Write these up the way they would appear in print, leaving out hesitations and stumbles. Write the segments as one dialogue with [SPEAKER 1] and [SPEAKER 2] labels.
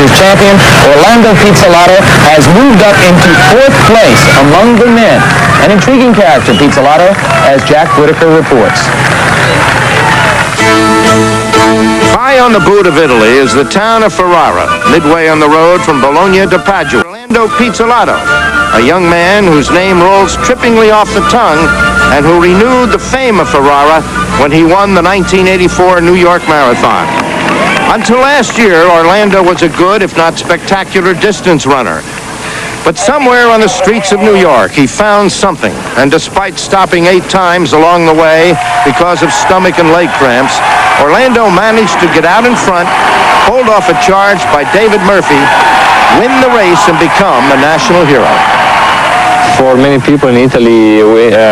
[SPEAKER 1] Series champion, Orlando Pizzolato, has moved up into 4th place among the men. An intriguing character, Pizzolato, as Jack Whitaker reports.
[SPEAKER 2] High on the boot of Italy is the town of Ferrara, midway on the road from Bologna to Padua. Orlando Pizzolato, a young man whose name rolls trippingly off the tongue and who renewed the fame of Ferrara when he won the 1984 New York Marathon. Until last year, Orlando was a good, if not spectacular, distance runner. But somewhere on the streets of New York, he found something, and despite stopping 8 times along the way because of stomach and leg cramps, Orlando managed to get out in front, hold off a charge by David Murphy, win the race, and become a national hero.
[SPEAKER 3] For many people in Italy,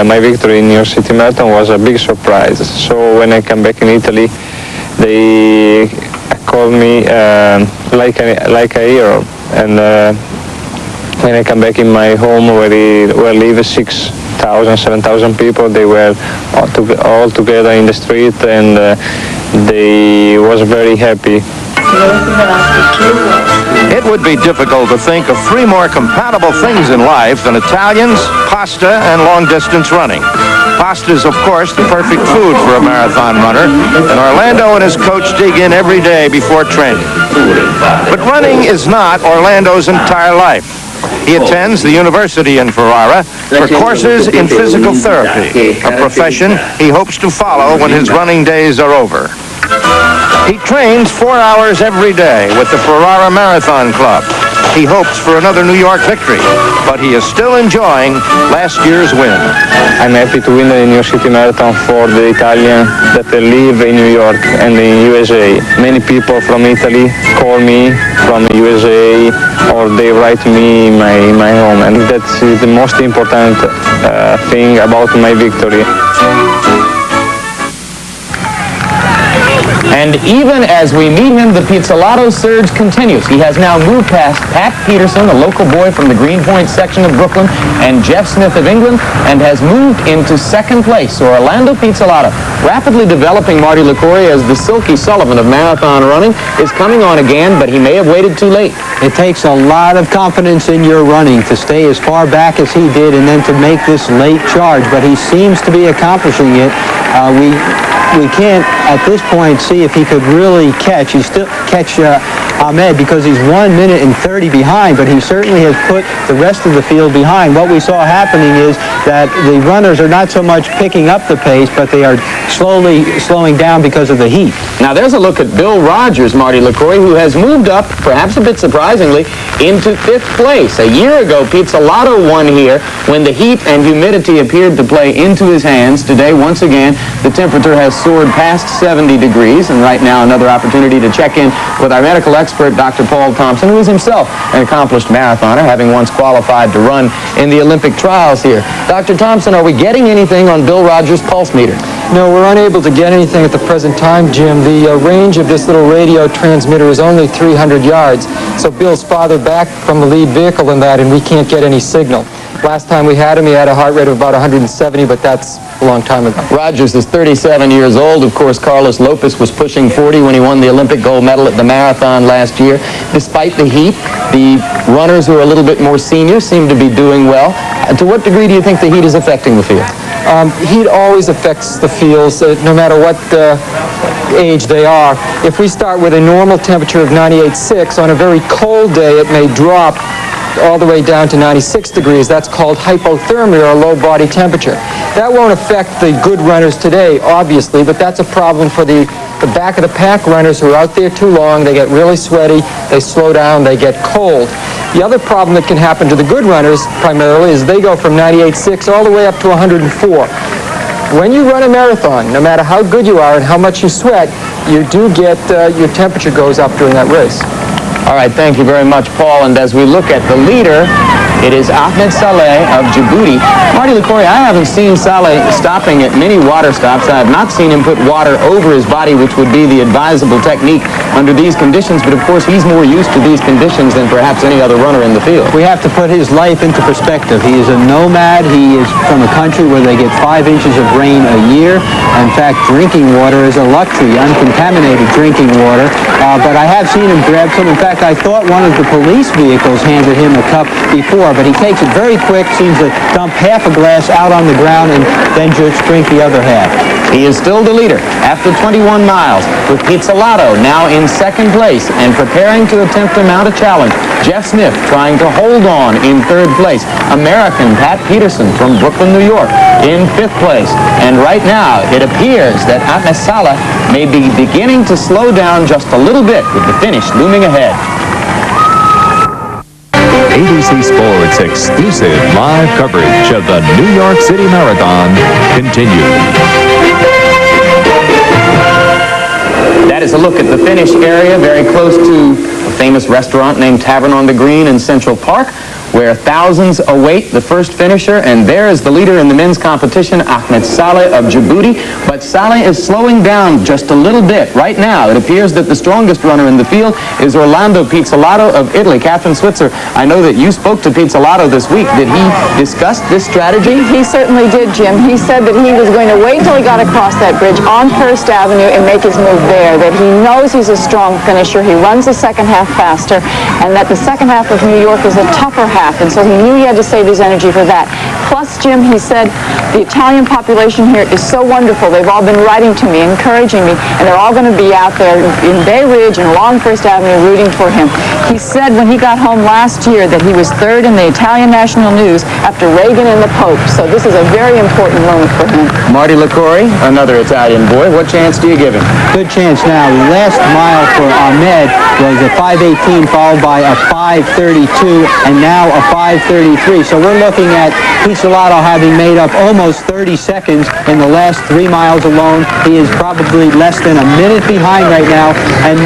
[SPEAKER 3] my victory in New York City Marathon was a big surprise. So when I come back in Italy, they call me like a hero. And when I come back in my home where live 6,000, 7,000 people, they were all together in the street, and they was very happy.
[SPEAKER 2] It would be difficult to think of 3 more compatible things in life than Italians, pasta, and long-distance running. Pasta is, of course, the perfect food for a marathon runner, and Orlando and his coach dig in every day before training. But running is not Orlando's entire life. He attends the university in Ferrara for courses in physical therapy, a profession he hopes to follow when his running days are over. He trains 4 hours every day with the Ferrara Marathon Club. He hopes for another New York victory, but he is still enjoying last year's win.
[SPEAKER 3] I'm happy to win the New York City Marathon for the Italians that live in New York and in USA. Many people from Italy call me from the USA, or they write me in my home, and that's the most important thing about my victory.
[SPEAKER 1] And even as we meet him, the Pizzolato surge continues. He has now moved past Pat Peterson, a local boy from the Greenpoint section of Brooklyn, and Jeff Smith of England, and has moved into 2nd place. So Orlando Pizzolato, rapidly developing Marty LaCour as the Silky Sullivan of marathon running, is coming on again, but he may have waited too late.
[SPEAKER 4] It takes a lot of confidence in your running to stay as far back as he did and then to make this late charge, but he seems to be accomplishing it. We can't, at this point, see if he could really catch Ahmed, because he's 1 minute and 30 behind, but he certainly has put the rest of the field behind. What we saw happening is that the runners are not so much picking up the pace, but they are slowly slowing down because of the heat.
[SPEAKER 1] Now there's a look at Bill Rogers, Marty LaCour, who has moved up, perhaps a bit surprisingly, into 5th place. A year ago, Pizzolato won here when the heat and humidity appeared to play into his hands. Today, once again, the temperature has soared past 70 degrees, and right now another opportunity to check in with our medical expert, Dr. Paul Thompson, who is himself an accomplished marathoner, having once qualified to run in the Olympic trials here. Dr. Thompson, are we getting anything on Bill Rogers' pulse meter?
[SPEAKER 5] No, we're unable to get anything at the present time, Jim. The range of this little radio transmitter is only 300 yards, so Bill's farther back from the lead vehicle than that, and we can't get any signal. Last time we had him, he had a heart rate of about 170, but that's a long time ago.
[SPEAKER 1] Rogers is 37 years old. Of course, Carlos Lopez was pushing 40 when he won the Olympic gold medal at the marathon last year. Despite the heat, the runners who are a little bit more senior seem to be doing well. To what degree do you think the heat is affecting the field?
[SPEAKER 5] Heat always affects the fields, no matter what age they are. If we start with a normal temperature of 98.6, on a very cold day it may drop all the way down to 96 degrees. That's called hypothermia, or low body temperature. That won't affect the good runners today, obviously, but that's a problem for the back of the pack runners who are out there too long. They get really sweaty, they slow down, they get cold. The other problem that can happen to the good runners primarily is they go from 98.6 all the way up to 104. When you run a marathon, no matter how good you are and how much you sweat, you do get your temperature goes up during that race.
[SPEAKER 1] All right, thank you very much, Paul. And as we look at the leader, It is Ahmed Saleh of Djibouti. Marty LaCroix, I haven't seen Saleh stopping at many water stops. I have not seen him put water over his body, which would be the advisable technique under these conditions, but of course he's more used to these conditions than perhaps any other runner in the field.
[SPEAKER 4] We have to put his life into perspective. He is a nomad. He is from a country where they get 5 inches of rain a year. In fact, drinking water is a luxury, uncontaminated drinking water. But I have seen him grab some. In fact, I thought one of the police vehicles handed him a cup before, but he takes it very quick, seems to dump half a glass out on the ground and then just drink the other half.
[SPEAKER 1] He is still the leader after 21 miles, with Pizzolato now in second place and preparing to attempt to mount a challenge. Jeff Smith trying to hold on in third place. American Pat Peterson from Brooklyn, New York in fifth place. And right now it appears that Ahmed Saleh may be beginning to slow down just a little bit with the finish looming ahead.
[SPEAKER 6] ABC Sports exclusive live coverage of the New York City Marathon continues.
[SPEAKER 1] That is a look at the finish area very close to a famous restaurant named Tavern on the Green in Central Park, where thousands await the first finisher, and there is the leader in the men's competition, Ahmed Saleh of Djibouti. But Saleh is slowing down just a little bit. Right now, it appears that the strongest runner in the field is Orlando Pizzolato of Italy. Catherine Switzer, I know that you spoke to Pizzolato this week. Did he discuss this strategy?
[SPEAKER 7] He certainly did, Jim. He said that he was going to wait until he got across that bridge on First Avenue and make his move there, that he knows he's a strong finisher. He runs the second half faster, and that the second half of New York is a tougher half. And so he knew he had to save his energy for that. Plus, Jim, he said, the Italian population here is so wonderful. They've all been writing to me, encouraging me, and they're all going to be out there in Bay Ridge and along First Avenue rooting for him. He said when he got home last year that he was third in the Italian national news after Reagan and the Pope. So this is a very important moment for him.
[SPEAKER 1] Marty LaCroix, another Italian boy. What chance do you give him?
[SPEAKER 4] Good chance now. The last mile for Ahmed was a 5:18 followed by a 5:32 and now a 5:33. So we're looking at Pizzolato having made up almost 30 seconds in the last 3 miles alone. He is probably less than a minute behind right now, and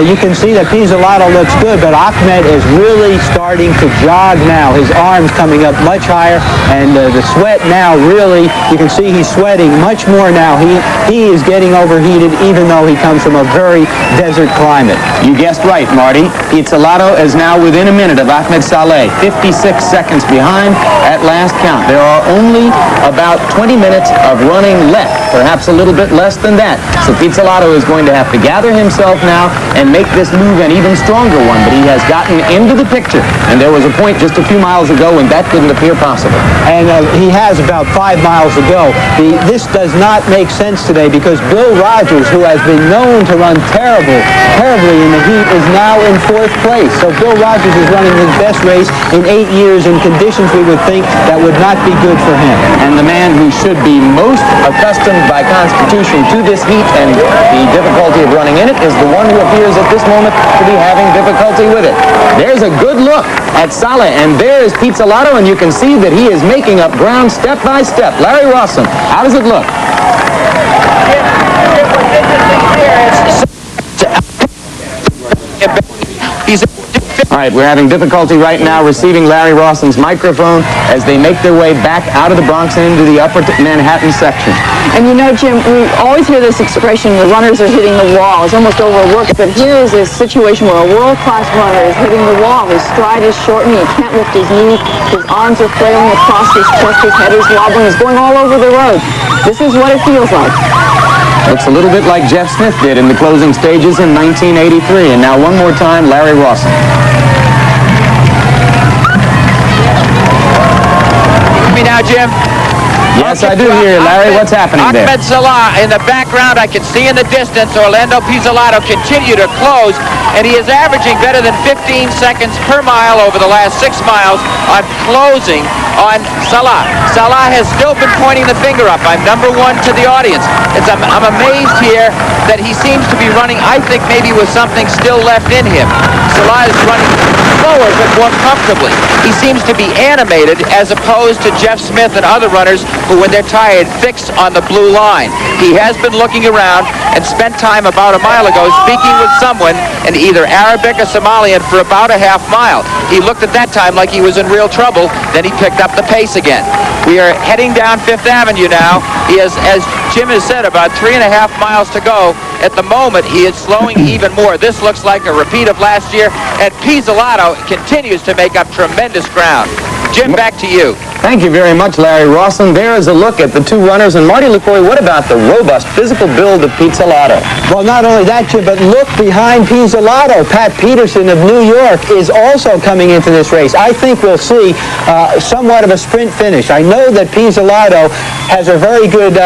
[SPEAKER 4] you can see that Pizzolato looks good, but Ahmed is really starting to jog now. His arms coming up much higher, and the sweat now really, you can see he's sweating much more now. He is getting overheated even though he comes from a very desert climate.
[SPEAKER 1] You guessed right, Marty. Pizzolato is now within a minute of Ahmed Saleh, 56 seconds behind at last count. There are only about 20 minutes of running left, perhaps a little bit less than that. So Pizzolato is going to have to gather himself now and make this move an even stronger one, but he has gotten into the picture, and there was a point just a few miles ago when that didn't appear possible.
[SPEAKER 4] And he has about 5 miles to go. This does not make sense today because Bill Rogers, who has been known to run terribly in the heat, is now in 4th place. So Bill Rogers is running his best race in 8 years in conditions we would think that would not be good for him.
[SPEAKER 1] And the man who should be most accustomed by constitution to this heat and the difficulty of running in it is the one who appears at this moment to be having difficulty with it. There's a good look at Saleh, and there is Pizzolato, and you can see that he is making up ground step by step. Larry Rawson, how does it look? All right, we're having difficulty right now receiving Larry Rawson's microphone as they make their way back out of the Bronx and into the upper Manhattan section.
[SPEAKER 7] And you know, Jim, we always hear this expression, the runners are hitting the wall. It's almost overworked, but here is a situation where a world-class runner is hitting the wall. His stride is shortening, he can't lift his knees, his arms are flailing across his chest, his head is wobbling, he's going all over the road. This is what it feels like.
[SPEAKER 1] Looks a little bit like Jeff Smith did in the closing stages in 1983. And now one more time, Larry Rawson.
[SPEAKER 8] Me now, Jim?
[SPEAKER 1] Yes, I do hear you, Larry. What's happening there?
[SPEAKER 8] Ahmed Saleh in the background. I can see in the distance Orlando Pizzolato continue to close, and he is averaging better than 15 seconds per mile over the last 6 miles on closing on Saleh. Saleh has still been pointing the finger up. I'm number one to the audience. I'm amazed here that he seems to be running, I think, maybe with something still left in him. Saleh is running slower but more comfortably. He seems to be animated as opposed to Jeff Smith and other runners who, when they're tired, fix on the blue line. He has been looking around and spent time about a mile ago speaking with someone in either Arabic or Somalian for about a half mile. He looked at that time like he was in real trouble. Then he picked up the pace again. We are heading down Fifth Avenue now. He has, as Jim has said, about 3.5 miles to go. At the moment, he is slowing even more. This looks like a repeat of last year, and Pizzolato continues to make up tremendous ground. Jim, back to you.
[SPEAKER 1] Thank you very much, Larry Rawson. There is a look at the two runners. And Marty LaCroix, what about the robust physical build of Pizzolato?
[SPEAKER 4] Well, not only that, Jim, but look behind Pizzolato. Pat Peterson of New York is also coming into this race. I think we'll see somewhat of a sprint finish. I know that Pizzolato has a very good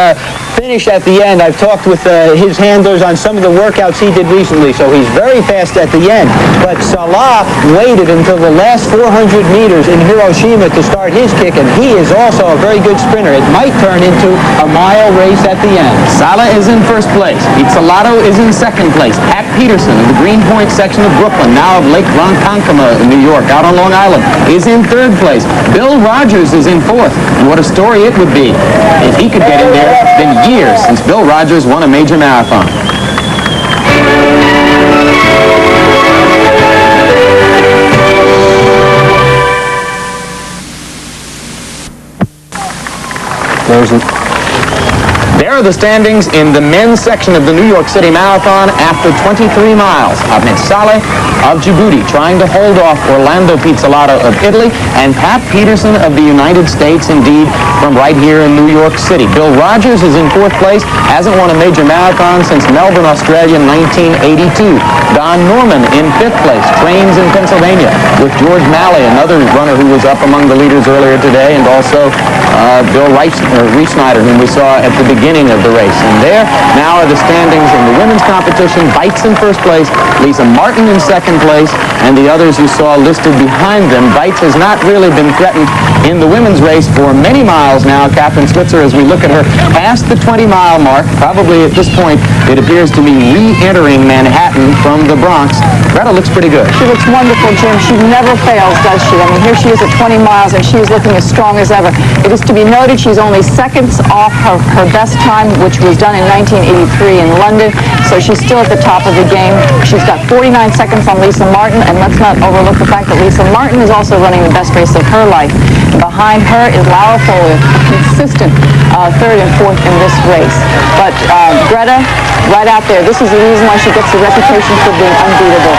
[SPEAKER 4] finish at the end. I've talked with his handlers on some of the workouts he did recently, so he's very fast at the end. But Salah waited until the last 400 meters in Hiroshima to start his kick, and he is also a very good sprinter. It might turn into a mile race at the end.
[SPEAKER 1] Salah is in first place. Pizzolato is in second place. Pat Peterson of the Greenpoint section of Brooklyn, now of Lake Ronkonkoma in New York, out on Long Island, is in third place. Bill Rogers is in fourth. And what a story it would be if he could get in there. It's been years since Bill Rogers won a major marathon. There are the standings in the men's section of the New York City Marathon after 23 miles. Ahmed Saleh of Djibouti trying to hold off Orlando Pizzolato of Italy, and Pat Peterson of the United States, indeed, from right here in New York City. Bill Rogers is in fourth place, hasn't won a major marathon since Melbourne, Australia, 1982. Don Norman in fifth place, trains in Pennsylvania with George Malley, another runner who was up among the leaders earlier today, and also Bill Reich-Schneider, whom we saw at the beginning of the race. And there now are the standings in the women's competition. Bites in first place, Lisa Martin in second place, and the others you saw listed behind them. Bites has not really been threatened in the women's race for many miles now. Catherine Switzer, as we look at her past the 20-mile mark, probably at this point it appears to be re-entering Manhattan from the Bronx. Greta looks pretty good.
[SPEAKER 7] She looks wonderful, Jim. She never fails, does she? I mean, here she is at 20 miles, and she is looking as strong as ever. It is to be noted she's only seconds off her best time, which was done in 1983 in London, so she's still at the top of the game. She's got 49 seconds on Lisa Martin, and let's not overlook the fact that Lisa Martin is also running the best race of her life. Behind her is Laura Foley, consistent third and fourth in this race. But Greta, right out there, this is the reason why she gets the reputation for being unbeatable.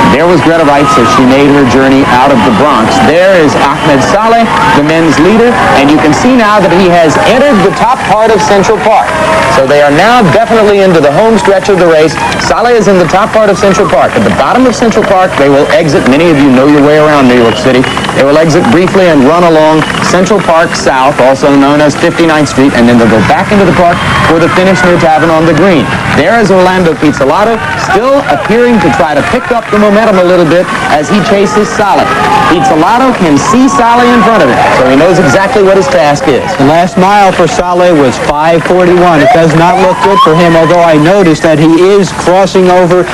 [SPEAKER 1] There was Greta Reitz as she made her journey out of the Bronx. There is Ahmed Saleh, the men's leader, and you can see now that he has entered the top part of Central Park. So they are now definitely into the home stretch of the race. Saleh is in the top part of Central Park. At the bottom of Central Park, they will exit. Many of you know your way around New York City. They will exit briefly and run along Central Park South, also known as 59th Street, and then they'll go back into the park for the finish near Tavern on the Green. There is Orlando Pizzolato, still appearing to try to pick up the momentum a little bit as he chases Saleh. Pizzolato can see Saleh in front of him, so he knows exactly what his task is.
[SPEAKER 4] The last mile for Saleh was 5:41. It does not look good for him, although I noticed that he is crossing over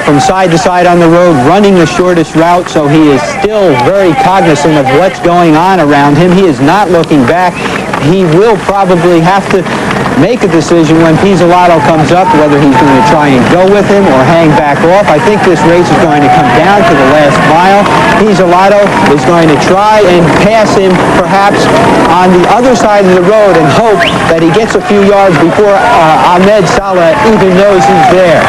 [SPEAKER 4] from side to side on the road, running the shortest route, so he is still very cognizant of what's going on around him. He is not looking back. He will probably have to make a decision when Pizzolato comes up, whether he's going to try and go with him or hang back off. I think this race is going to come down to the last mile. Pizzolato is going to try and pass him perhaps on the other side of the road and hope that he gets a few yards before Ahmed Saleh even knows he's there.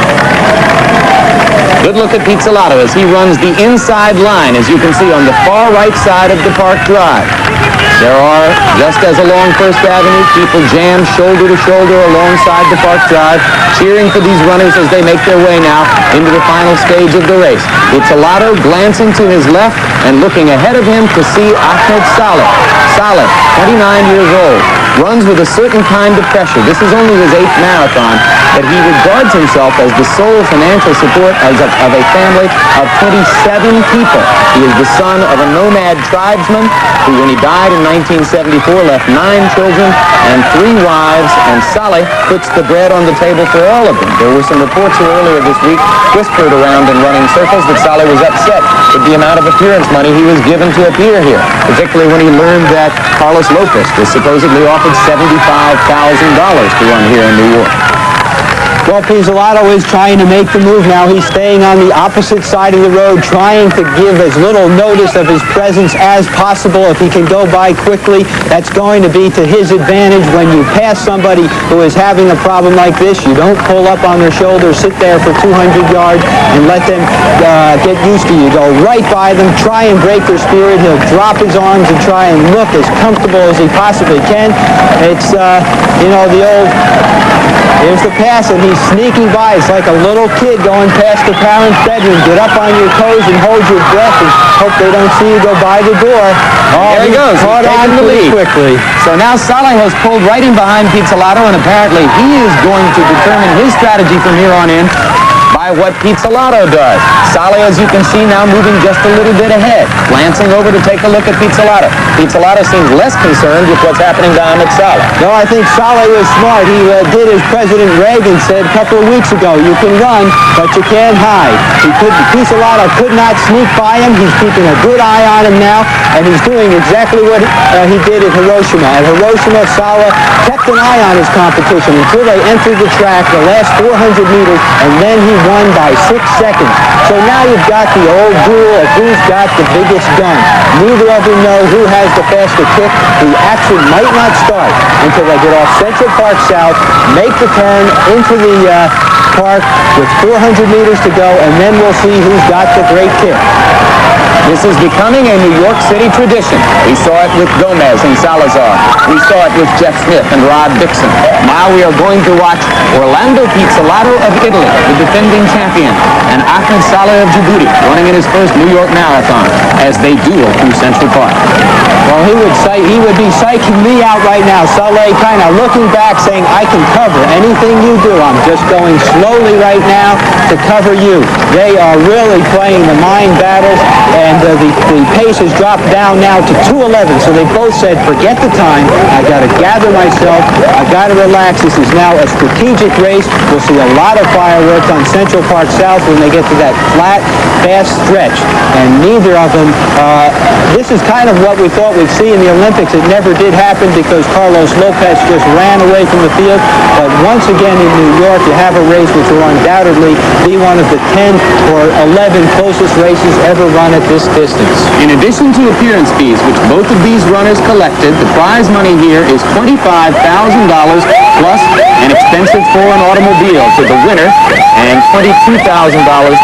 [SPEAKER 1] Good look at Pizzolato as he runs the inside line, as you can see on the far right side of the Park Drive. There are, just as along First Avenue, people jammed shoulder to shoulder alongside the Park Drive, cheering for these runners as they make their way now into the final stage of the race. Pizzolato glancing to his left and looking ahead of him to see Ahmed Saleh. Saleh, 29 years old, runs with a certain kind of pressure. This is only his 8th marathon, but he regards himself as the sole financial support of a family of 27 people. He is the son of a nomad tribesman who, when he died in 1974, left 9 children and 3 wives, and Saleh puts the bread on the table for all of them. There were some reports here earlier this week whispered around in running circles that Saleh was upset with the amount of appearance money he was given to appear here, particularly when he learned that fact, Carlos Lopez was supposedly offered $75,000 to run here in New York.
[SPEAKER 4] Well, Pizzolato is trying to make the move now. He's staying on the opposite side of the road, trying to give as little notice of his presence as possible. If he can go by quickly, that's going to be to his advantage. When you pass somebody who is having a problem like this, you don't pull up on their shoulder, sit there for 200 yards, and let them get used to you. Go right by them, try and break their spirit. He'll drop his arms and try and look as comfortable as he possibly can. It's, the old... Here's the pass, and he's sneaking by. It's like a little kid going past the parent's bedroom. Get up on your toes and hold your breath and hope they don't see you go by the door.
[SPEAKER 1] There he goes.
[SPEAKER 4] Caught on
[SPEAKER 1] the lead
[SPEAKER 4] quickly.
[SPEAKER 1] So now Saleh has pulled right in behind Pizzolato, and apparently he is going to determine his strategy from here on in by what Pizzolato does. Saleh, as you can see now, moving just a little bit ahead, glancing over to take a look at Pizzolato. Pizzolato seems less concerned with what's happening down at Saleh.
[SPEAKER 4] No, I think Saleh was smart. He did as President Reagan said a couple of weeks ago. You can run, but you can't hide. Pizzolato could not sneak by him. He's keeping a good eye on him now, and he's doing exactly what he did at Hiroshima. At Hiroshima, Saleh kept an eye on his competition until they entered the track, the last 400 meters, and then he won by 6 seconds. So now you've got the old duel of who's got the biggest gun. Neither of them know who has the faster kick. The action might not start until they get off Central Park South, make the turn into the park with 400 meters to go, and then we'll see who's got the great kick.
[SPEAKER 1] This is becoming a New York City tradition. We saw it with Gomez and Salazar. We saw it with Jeff Smith and Rod Dixon. Now we are going to watch Orlando Pizzolato of Italy, the defending champion, and Ahmed Saleh of Djibouti running in his first New York Marathon as they duel through Central Park.
[SPEAKER 4] Well, he would be psyching me out right now. Saleh kind of looking back saying, I can cover anything you do. I'm just going slowly right now to cover you. They are really playing the mind battles, and the pace has dropped down now to 2:11. So they both said, forget the time. I got to gather myself. I got to relax. This is now a strategic race. We'll see a lot of fireworks on Central Park South when they get to that flat, fast stretch. And neither of them, this is kind of what we thought we'd see in the Olympics. It never did happen because Carlos Lopez just ran away from the field. But once again in New York, you have a race which will undoubtedly be one of the 10 or 11 closest races ever run at this distance.
[SPEAKER 1] In addition to appearance fees, which both of these runners collected, the prize money here is $25,000 plus an expensive foreign automobile to the winner and $22,000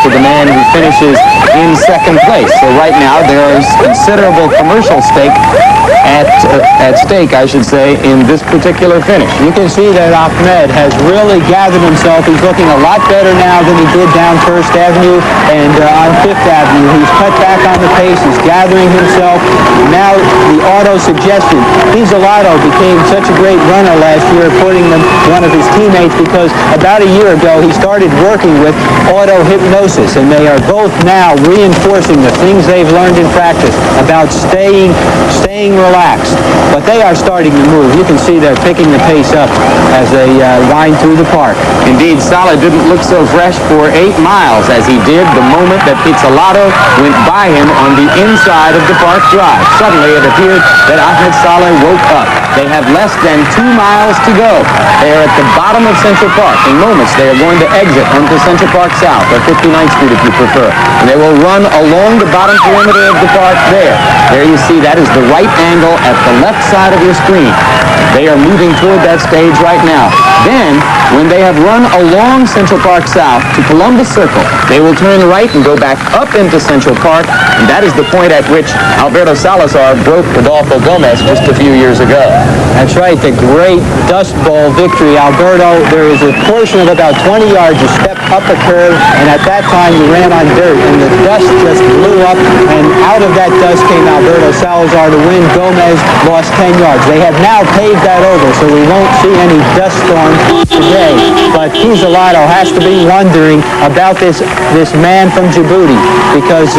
[SPEAKER 1] to the man who finishes in second place. So right now there is considerable commercial stake at stake, I should say, in this particular finish.
[SPEAKER 4] You can see that Ahmed has really gathered himself. He's looking a lot better now than he did down First Avenue and on Fifth Avenue. He's cut back on the pace. He's gathering himself. Now the auto suggestion. Pizzolato became such a great runner last year, putting one of his teammates, because about a year ago he started working with auto hypnosis, and they are both now reinforcing the things they've learned in practice about staying relaxed. But they are starting to move. You can see they're picking the pace up as they wind through the park.
[SPEAKER 1] Indeed, Saleh didn't look so fresh for 8 miles as he did the moment that Pizzolato went by him on the inside of the park drive. Suddenly it appeared that Ahmed Saleh woke up. They have less than 2 miles to go. They are at the bottom of Central Park. In moments they are going to exit onto Central Park South, or 59th Street if you prefer. And they will run along the bottom perimeter of the park there. There you see that is the right angle at the left side of your screen. They are moving toward that stage right now. Then, when they have run along Central Park South to Columbus Circle, they will turn right and go back up into Central Park, and that is the point at which Alberto Salazar broke Rodolfo Gomez just a few years ago.
[SPEAKER 4] That's right, the great Dust Bowl victory. Alberto, there is a portion of about 20 yards. You step up a curve, and at that time you ran on dirt, and the dust just blew up, and out of that dust came Alberto Salazar to win. Gomez lost 10 yards. They have now paved that over, so we won't see any dust storm today. But Pizzolato has to be wondering about this man from Djibouti, because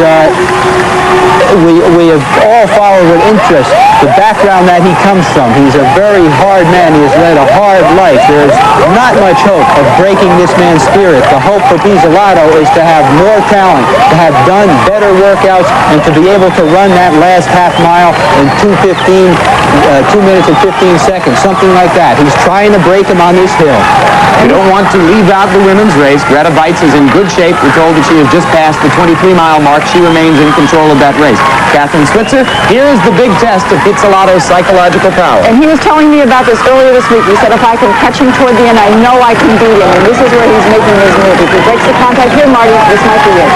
[SPEAKER 4] we have all followed with interest the background that he comes from. He's a very hard man. He has led a hard life. There's not much hope of breaking this man's spirit. The hope for Pizzolato is to have more talent, to have done better workouts, and to be able to run that last half mile in 2 minutes and 15 seconds, something like that. He's trying to break him on this hill.
[SPEAKER 1] We don't want to leave out the women's race. Greta Weitz is in good shape. We're told that she has just passed the 23-mile mark. She remains in control of that race. Catherine Switzer, here is the big test of Pizzolato's psychological power.
[SPEAKER 7] And he was telling me about this earlier this week. He said, if I can catch him toward the end, I know I can beat him. And this is where he's making his move. If he breaks the contact here, Marty, this might be it.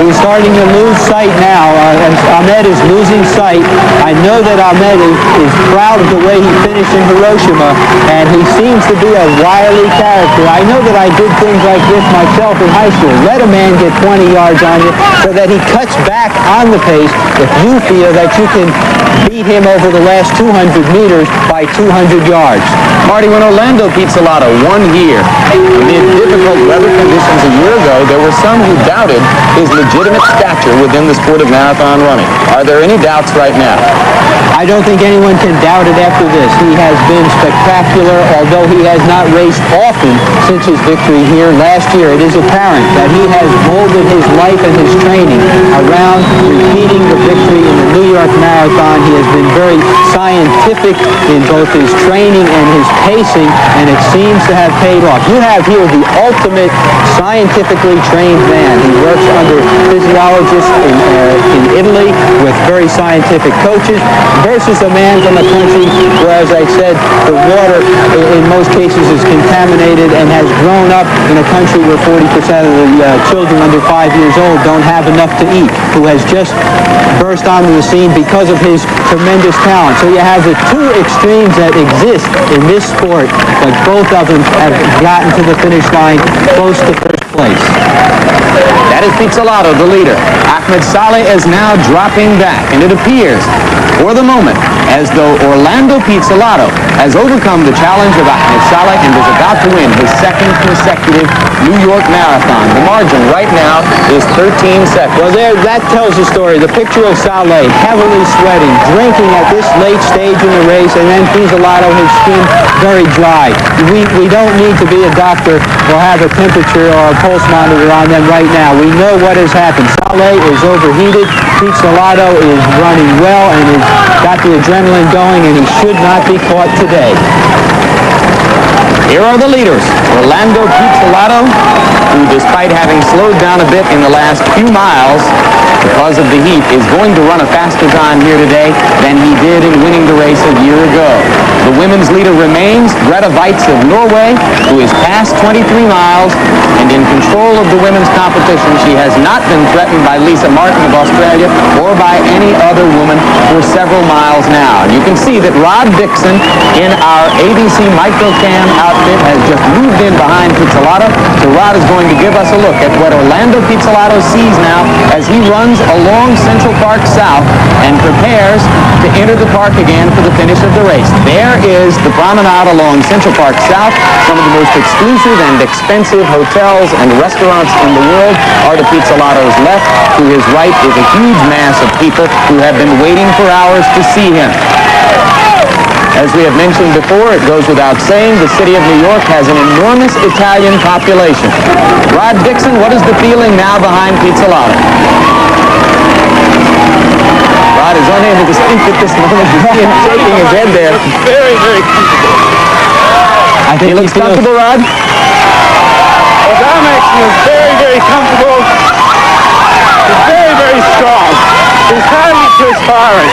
[SPEAKER 4] He's starting to lose sight now. As Ahmed is losing sight. I know that Ahmed is proud of the way he finished in Hiroshima, and he seems to be a wily character. I know that I did things like this myself in high school. Let a man get 20 yards on you so that he cuts back on the pace if you feel that you can beat him over the last 200 meters by 200 yards.
[SPEAKER 1] Marty, when Orlando Pizzolato won here amid difficult weather conditions a year ago, there were some who doubted his legitimate stature within the sport of marathon running. Are there any doubts right now?
[SPEAKER 4] I don't think anyone can doubt it after this. He has been spectacular, although he has not raced often since his victory here last year. It is apparent that he has molded his life and his training around repeating the victory in the New York Marathon. He has been very scientific in both his training and his pacing, and it seems to have paid off. You have here the ultimate scientifically trained man. He works under physiologists in Italy with very scientific coaches versus a man from a country where, as I said, the water in most cases is contaminated and has grown up in a country where 40% of the children under 5 years old don't have enough to eat, who has just burst onto the scene because of his tremendous talent. So you have the two extremes that exist in this sport, but both of them have gotten to the finish line close to first place.
[SPEAKER 1] That is Pizzolato, the leader. Ahmed Saleh is now dropping back, and it appears, for the moment, as though Orlando Pizzolato has overcome the challenge of Ahmed Saleh and is about to win his second consecutive New York Marathon. The margin right now is 13 seconds.
[SPEAKER 4] Well, that tells the story. The picture of Saleh heavily sweating, drinking at this late stage in the race, and then Pizzolato, his skin very dry. We don't need to be a doctor or have a temperature or a pulse monitor on them right now. We know what has happened. Saleh is overheated. Pizzolato is running well and has got the adrenaline going, and he should not be caught today.
[SPEAKER 1] Here are the leaders. Orlando Pizzolato, who despite having slowed down a bit in the last few miles because of the heat, is going to run a faster time here today than he did in winning the race a year ago. The women's leader remains Greta Weitz of Norway, who is past 23 miles and in control of the women's competition. She has not been threatened by Lisa Martin of Australia or by any other woman for several miles now. And you can see that Rod Dixon in our ABC Microcam outfit has just moved in behind Pizzolato. So Rod is going to give us a look at what Orlando Pizzolato sees now as he runs along Central Park South and prepares to enter the park again for the finish of the race. There is the promenade along Central Park South. Some of the most exclusive and expensive hotels and restaurants in the world are to Pizzolato's left. To his right is a huge mass of people who have been waiting for hours to see him. As we have mentioned before, it goes without saying, the city of New York has an enormous Italian population. Rod Dixon, what is the feeling now behind Pizzolato? Rod is unable to speak at this moment. You see him shaking his head there.
[SPEAKER 9] Very, very comfortable.
[SPEAKER 4] I think
[SPEAKER 1] He looks comfortable, Rod?
[SPEAKER 9] Well, Domex is very, very comfortable. He's very, very strong. He's highly perspiring.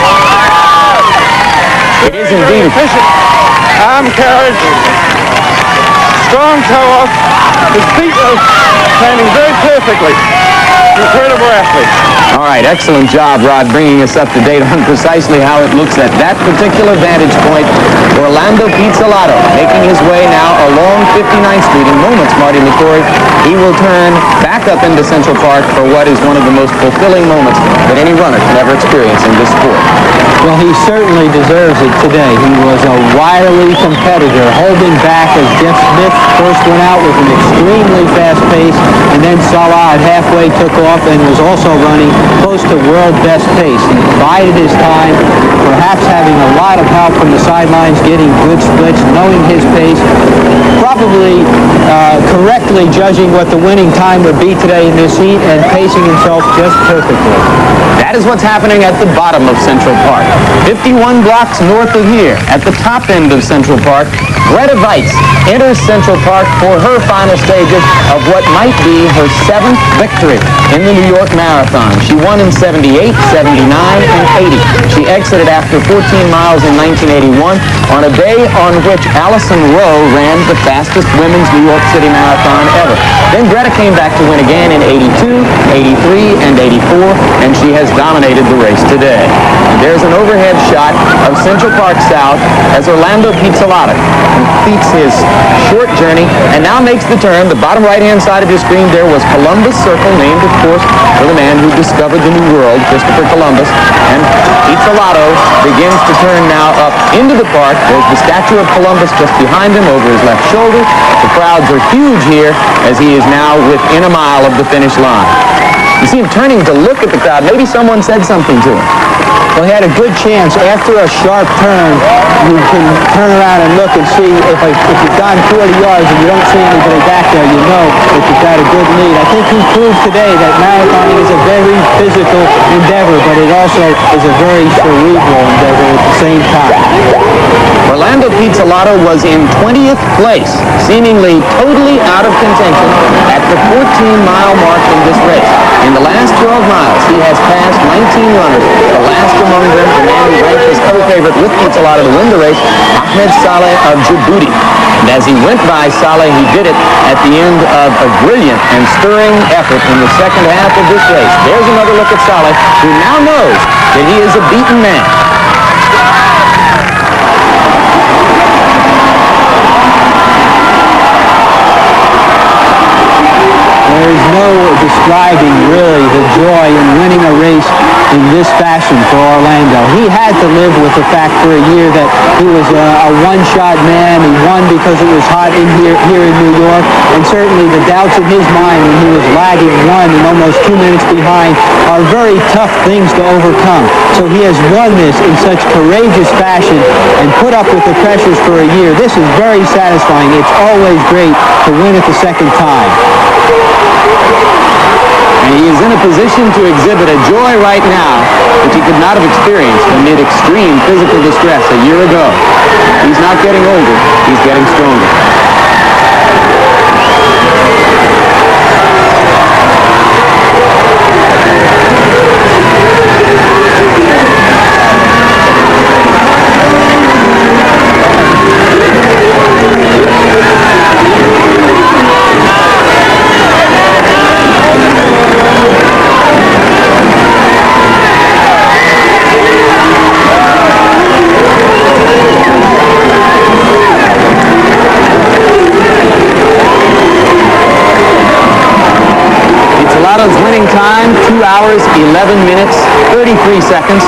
[SPEAKER 1] It is indeed.
[SPEAKER 9] Efficient arm carriage. Strong toe off. His feet are standing very perfectly. Incredible athlete.
[SPEAKER 1] All right, excellent job, Rod, bringing us up to date on precisely how it looks at that particular vantage point. Orlando Pizzolato making his way now along 59th Street. In moments, Marty LaCroix, he will turn back up into Central Park for what is one of the most fulfilling moments that any runner can ever experience in this sport.
[SPEAKER 4] Well, he certainly deserves it today. He was a wily competitor, holding back as Jeff Smith first went out with an extremely fast pace, and then Salah at halfway took off and was also running close to world best pace. He bided his time, perhaps having a lot of help from the sidelines, getting good splits, knowing his pace, probably correctly judging what the winning time would be today in this heat and pacing himself just perfectly.
[SPEAKER 1] That is what's happening at the bottom of Central Park. 51 blocks north of here, at the top end of Central Park, Greta Weitz enters Central Park for her final stages of what might be her 7th victory in the New York Marathon. She won in 78, 79, and 80. She exited after 14 miles in 1981 on a day on which Allison Rowe ran the fastest women's New York City Marathon ever. Then Greta came back to win again in 82, 83, and 84, and she has dominated the race today. And there's an overhead shot of Central Park South as Orlando Pizzolato completes his short journey and now makes the turn. The bottom right-hand side of your screen there was Columbus Circle, named, of course, for the man who discovered the New World, Christopher Columbus. And Pizzolato begins to turn now up into the park. There's the statue of Columbus just behind him over his left shoulder. The crowds are huge here as he is now within a mile of the finish line. You see him turning to look at the crowd. Maybe someone said something to him.
[SPEAKER 4] Well, he had a good chance. After a sharp turn, you can turn around and look and see if you've gone 40 yards and you don't see anybody back there, you know that you've got a good lead. I think he proved today that marathoning is a very physical endeavor, but it also is a very cerebral endeavor at the same time.
[SPEAKER 1] Orlando Pizzolato was in 20th place, seemingly totally out of contention at the 14-mile mark in this race. In the last 12 miles, he has passed 19 runners. The last among them, the man who ranked as co-favorite with Pizzolato to win the race, Ahmed Saleh of Djibouti. And as he went by Saleh, he did it at the end of a brilliant and stirring effort in the second half of this race. There's another look at Saleh, who now knows that he is a beaten man.
[SPEAKER 4] There is no describing, really, the joy in winning a race in this fashion for Orlando. He had to live with the fact for a year that he was a one-shot man. He won because it was hot in here in New York, and certainly the doubts in his mind when he was lagging 1 and almost 2 minutes behind are very tough things to overcome. So he has won this in such courageous fashion and put up with the pressures for a year. This is very satisfying. It's always great to win it the second time.
[SPEAKER 1] And he is in a position to exhibit a joy right now which he could not have experienced amid extreme physical distress a year ago. He's not getting older, he's getting stronger. Winning time, 2 hours, 11 minutes, 33 seconds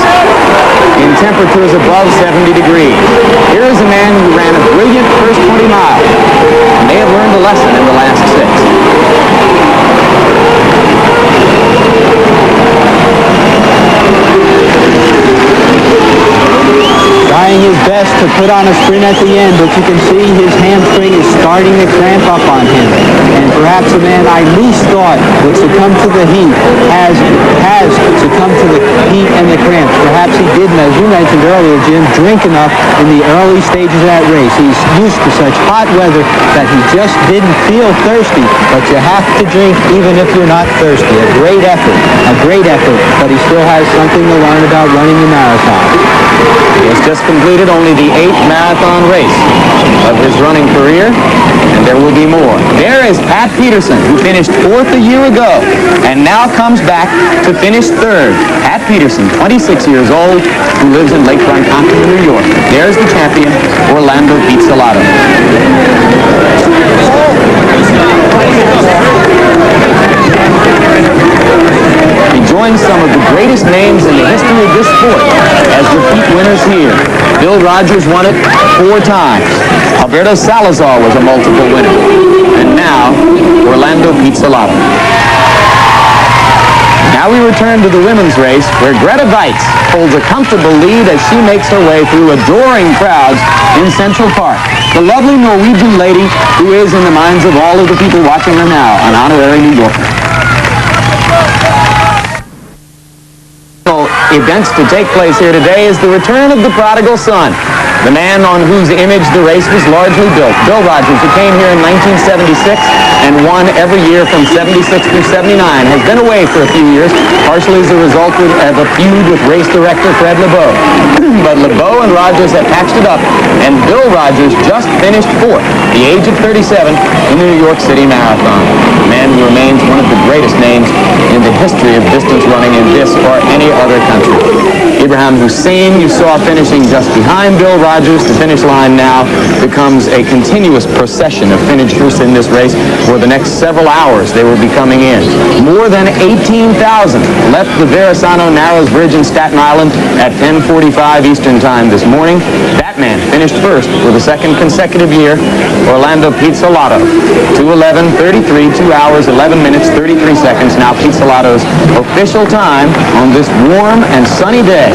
[SPEAKER 1] in temperatures above 70 degrees. Here is a man who ran a brilliant first 20 miles and may have learned a lesson in the last 6.
[SPEAKER 4] Trying his best to put on a sprint at the end, but you can see his hamstring is starting to cramp up on him. And perhaps the man I least thought would succumb to the heat has succumbed to the heat and the cramps. Perhaps he didn't, as you mentioned earlier, Jim, drink enough in the early stages of that race. He's used to such hot weather that he just didn't feel thirsty. But you have to drink even if you're not thirsty. A great effort, but he still has something to learn about running the marathon.
[SPEAKER 1] He has just completed only the 8th marathon race of his running career, and there will be more. There is Pat Peterson, who finished 4th a year ago, and now comes back to finish 3rd. Pat Peterson, 26 years old, who lives in Lake Ronkonkoma, New York. There's the champion, Orlando Pizzolato. He joins some of the greatest names in the history of this sport as repeat winners here. Bill Rogers won it 4 times. Alberto Salazar was a multiple winner. And now, Orlando Pizzolato. Now we return to the women's race, where Greta Weitz holds a comfortable lead as she makes her way through adoring crowds in Central Park. The lovely Norwegian lady who is in the minds of all of the people watching her now, an honorary New Yorker. Events to take place here today is the return of the prodigal son, the man on whose image the race was largely built. Bill Rogers, who came here in 1976 and won every year from 76 through 79, has been away for a few years, partially as a result of a feud with race director Fred LeBeau. But LeBeau and Rogers have patched it up, and Bill Rogers just finished fourth, at the age of 37, in the New York City Marathon. A man who remains one of the greatest names in the history of distance running in this or any other country. Ibrahim Hussein, you saw finishing just behind Bill Rogers. The finish line now becomes a continuous procession of finishers in this race. For the next several hours, they will be coming in. More than 18,000 left the Verrazano Narrows Bridge in Staten Island at 10:45 Eastern Time this morning. That man finished first for the second consecutive year, Orlando Pizzolato. 2:11:33, 2 hours, 11 minutes, 33 seconds. Now Pizzolato's official time on this warm and sunny day,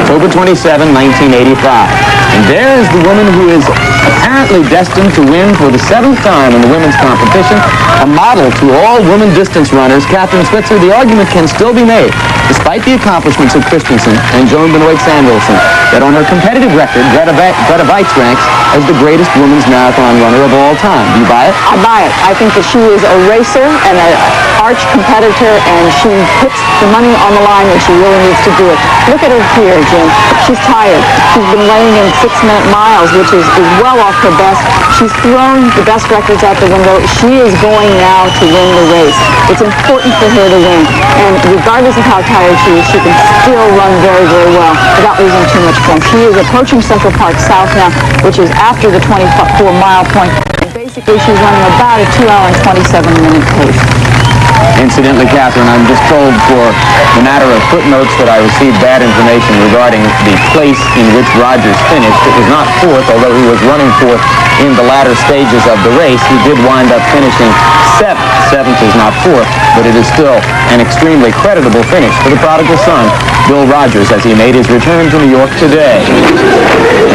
[SPEAKER 1] October 27, 1985. And there is the woman who is apparently destined to win for the 7th time in the women's competition, a model to all women distance runners, Catherine Switzer. The argument can still be made, despite the accomplishments of Christensen and Joan Benoit Samuelson, that on her competitive record, Greta Weitz ranks as the greatest women's marathon runner of all time. Do you buy it?
[SPEAKER 7] I buy it. I think that she is a racer and an arch competitor, and she puts the money on the line when she really needs to do it. Look at her here, Jim. She's tired. She's been laying in 6-minute miles, which is well off her best. She's thrown the best records out the window. She is going now to win the race. It's important for her to win. And regardless of how tired she is, she can still run very, very well without losing too much form. She is approaching Central Park South now, which is after the 24-mile point. And basically, she's running about a 2-hour and 27-minute pace.
[SPEAKER 1] Incidentally, Catherine, I'm just told for the matter of footnotes that I received bad information regarding the place in which Rogers finished. It was not fourth, although he was running fourth in the latter stages of the race. He did wind up finishing seventh. Seventh is not fourth, but it is still an extremely creditable finish for the prodigal son, Bill Rogers, as he made his return to New York today.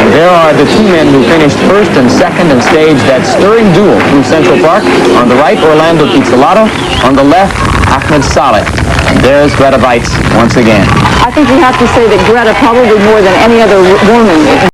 [SPEAKER 1] And there are the two men who finished first and second and staged that stirring duel through Central Park. On the right, Orlando Pizzolato. On the left, Ahmed Saleh. And there's Greta Weitz once again.
[SPEAKER 7] I think we have to say that Greta, probably more than any other woman,